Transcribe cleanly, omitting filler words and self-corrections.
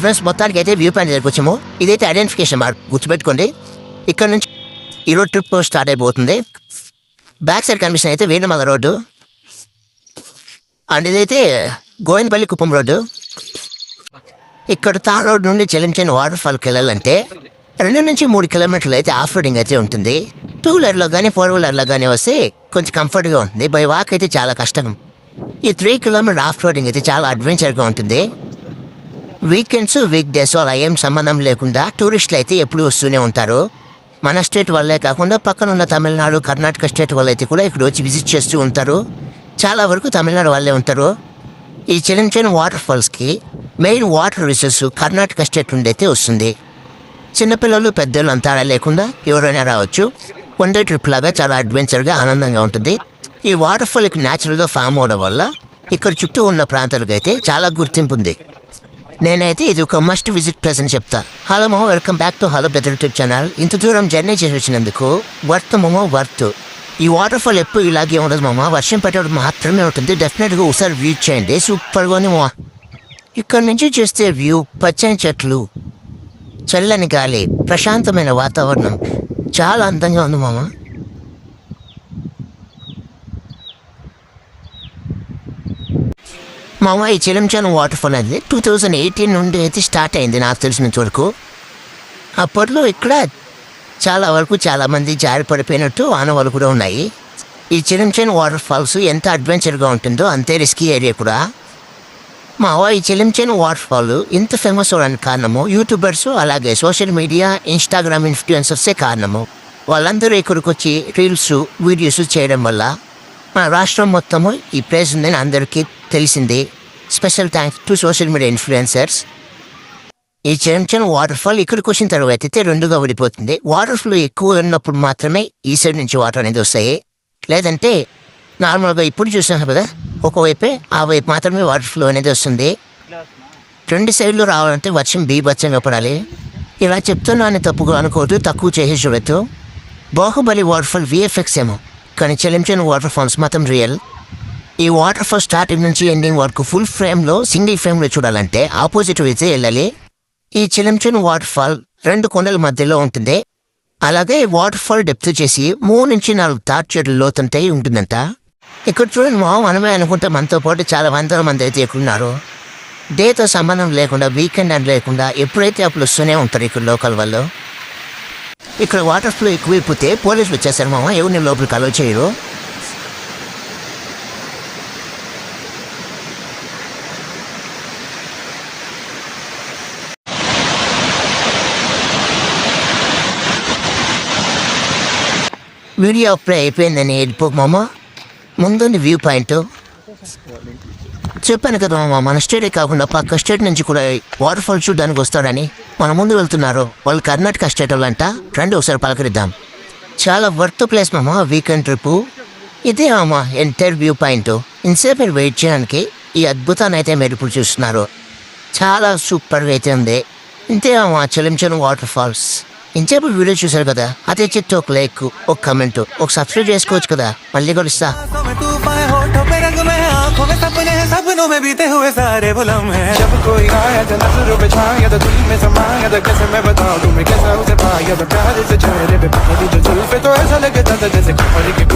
Friends మొత్తానికి అయితే view point దగ్గరికి వచ్చాము. ఇదైతే ఐడెంటిఫికేషన్ మార్క్, గుర్తుపెట్టుకోండి. ఇక్కడ నుంచి ఈ రోడ్ ట్రిప్ స్టార్ట్ అయిపోతుంది. బ్యాక్ సైడ్ కనిపిస్తుంది అయితే వేణుమల రోడ్డు, అండ్ ఇదైతే గోవిందపల్లి కుప్పం రోడ్డు. ఇక్కడ తార్ రోడ్ నుండి చెలించని వాటర్ ఫాల్కి వెళ్ళాలంటే 2 నుంచి 3 కిలోమీటర్లు అయితే ఆఫ్ రోడింగ్ అయితే ఉంటుంది. 2 వీలర్లో కానీ 4 వీలర్లో కానీ వస్తే కొంచెం కంఫర్ట్గా ఉంటుంది. బై వాక్ అయితే చాలా కష్టం. ఈ 3 కిలోమీటర్ ఆఫ్ రోడింగ్ అయితే చాలా అడ్వెంచర్గా ఉంటుంది. వీకెండ్స్, వీక్ డేస్ అలా ఏం సంబంధం లేకుండా టూరిస్టులు అయితే ఎప్పుడు వస్తూనే ఉంటారు. మన స్టేట్ వాళ్ళే కాకుండా పక్కన ఉన్న తమిళనాడు, కర్ణాటక స్టేట్ వాళ్ళు అయితే కూడా ఇక్కడ వచ్చి విజిట్ చేస్తూ ఉంటారు. చాలా వరకు తమిళనాడు వాళ్ళే ఉంటారు. ఈ చిన్న వాటర్ ఫాల్స్కి main water resource Karnataka state నుండి అయితే వస్తుంది. చిన్నపిల్లలు, పెద్దలు అంతా లేకుండా ఎవరైనా రావచ్చు. 1 డే ట్రిప్ లాగా చాలా అడ్వెంచర్గా ఆనందంగా ఉంటుంది. ఈ వాటర్ ఫాల్ న్యాచురల్గా ఫామ్ అవడం వల్ల ఇక్కడ చుట్టూ ఉన్న ప్రాంతాలకు అయితే చాలా గుర్తింపు ఉంది. నేనైతే ఇది ఒక మస్ట్ విజిట్ ప్లేస్ అని చెప్తా. Hello Momo, welcome back to hello better YouTube channel. ఇంత దూరం జర్నీ చేసి వచ్చినందుకు వర్త్ మోమో, వర్త్. ఈ వాటర్ ఫాల్ ఎప్పుడు ఇలాగే ఉండదు మామ, వర్షం పెట్టడం మాత్రమే ఉంటుంది. డెఫినెట్గా ఒకసారి వ్యూ చేయండి, సూపర్గా ఉంది మామ. ఇక్కడ నుంచి చూస్తే వ్యూ, పచ్చని చెట్లు, చల్లని గాలి, ప్రశాంతమైన వాతావరణం చాలా అందంగా ఉంది మామ. మామ ఈ చిలంచాను వాటర్ ఫాల్ అనేది 2018 నుండి అయితే స్టార్ట్ అయింది నాకు తెలిసినంత వరకు. అప్పట్లో ఇక్కడ చాలా వరకు చాలామంది జారి పడిపోయినట్టు ఆనవాళ్ళు కూడా ఉన్నాయి. ఈ చిలంచాను వాటర్ ఫాల్స్ ఎంత అడ్వెంచర్గా ఉంటుందో అంతే రిస్కీ ఏరియా కూడా. మావా ఈ చిలంచాను వాటర్ ఫాల్ ఇంత ఫేమస్ అవడానికి కారణము యూట్యూబర్స్, అలాగే సోషల్ మీడియా, ఇన్స్టాగ్రామ్ ఇన్ఫ్లుయెన్సర్సే కారణము. వాళ్ళందరూ ఇక్కడికి వచ్చి రీల్స్, వీడియోస్ చేయడం వల్ల మన రాష్ట్రం మొత్తము ఈ ప్లేస్ ఉందని అందరికీ తెలిసింది. Special thanks to social media influencers. ఈ చిన్న వాటర్ ఫాల్ ఇక్కడికి వచ్చిన తర్వాత అయితే 2గా విడిపోతుంది. వాటర్ ఫ్లో ఎక్కువ ఉన్నప్పుడు మాత్రమే ఈ సైడ్ నుంచి వాటర్ అనేది వస్తాయి. లేదంటే నార్మల్గా ఇప్పుడు చూసాను కదా, ఒకవైపే ఆ వైపు మాత్రమే వాటర్ ఫ్లో అనేది వస్తుంది. 2 సైడ్లు రావాలంటే వర్షం బీభత్సంగా పడాలి. ఇలా చెప్తున్నాను తప్పుగా అనుకోవద్దు, తక్కువ చేసి చూడొద్దు. బాహుబలి వాటర్ ఫాల్ విఎఫ్ఎక్స్ ఏమో, కానీ చిన్న వాటర్ ఫాల్స్ మాత్రం రియల్. ఈ వాటర్ ఫాల్ స్టార్టింగ్ నుంచి ఎండింగ్ వరకు ఫుల్ ఫ్రేమ్లో, సింగిల్ ఫ్రేమ్లో చూడాలంటే ఆపోజిట్ అయితే వెళ్ళాలి. ఈ చిన్న వాటర్ ఫాల్ 2 కొండల మధ్యలో ఉంటుంది. అలాగే వాటర్ ఫాల్ డెప్త్ చేసి 3 నుంచి 4 తాటి చెట్లు లోతుంటే ఉంటుందంట. ఇక్కడ చూడండి మనమే అనుకుంటే మనతో పాటు చాలా వందల మంది అయితే ఎక్కున్నారు. డేతో సంబంధం లేకుండా, వీకెండ్ అని లేకుండా ఎప్పుడైతే అప్పుడు వస్తూనే ఉంటారు ఇక్కడ లోకల్ వాళ్ళు. ఇక్కడ వాటర్ ఫ్లో ఎక్కువైపోతే పోలీసులు వచ్చేస్తారు ఎవరిని లోపలికి అలో చేయరు. వీడియో అప్పుడే అయిపోయిందని వెళ్ళిపోమామ. ముందుంది వ్యూ పాయింట్. చెప్పాను కదా మన స్టేటే కాకుండా పక్క స్టేట్ నుంచి కూడా వాటర్ ఫాల్ చూడడానికి వస్తాడని. మన ముందు వెళ్తున్నారు వాళ్ళు కర్ణాటక స్టేట్ వాళ్ళంట. రండి ఒకసారి పలకరిద్దాం. చాలా వర్త్ ప్లేస్ వీకెండ్ ట్రిప్ ఇదే ఎంటైర్ వ్యూ పాయింట్. ఇంతసేపు మీరు వెయిట్ చేయడానికి ఈ అద్భుతాన్ని అయితే మీరు ఇప్పుడు చూస్తున్నారు. చాలా సూపర్గా అయితే ఉంది. ఇంతే చిలంచను వాటర్ ఫాల్స్. ఇంతసేపు వీడియో చూసారు కదా, అదే చెప్తే ఒక లైక్, ఒక కమెంట్, ఒక సబ్స్క్రైబ్ చేసుకోవచ్చు కదా. మళ్ళీ కలుస్తా. सपनों में बीते हुए सारे वो लम्हे जब कोई आया तो नजरों पे छाया तो दिल में समाया तो कैसे मैं बताऊं तुम्हें कैसा उसे पाया तो प्यार से चेहरे पे पकड़ी जो जुल्फे तो ऐसा लगे था जैसे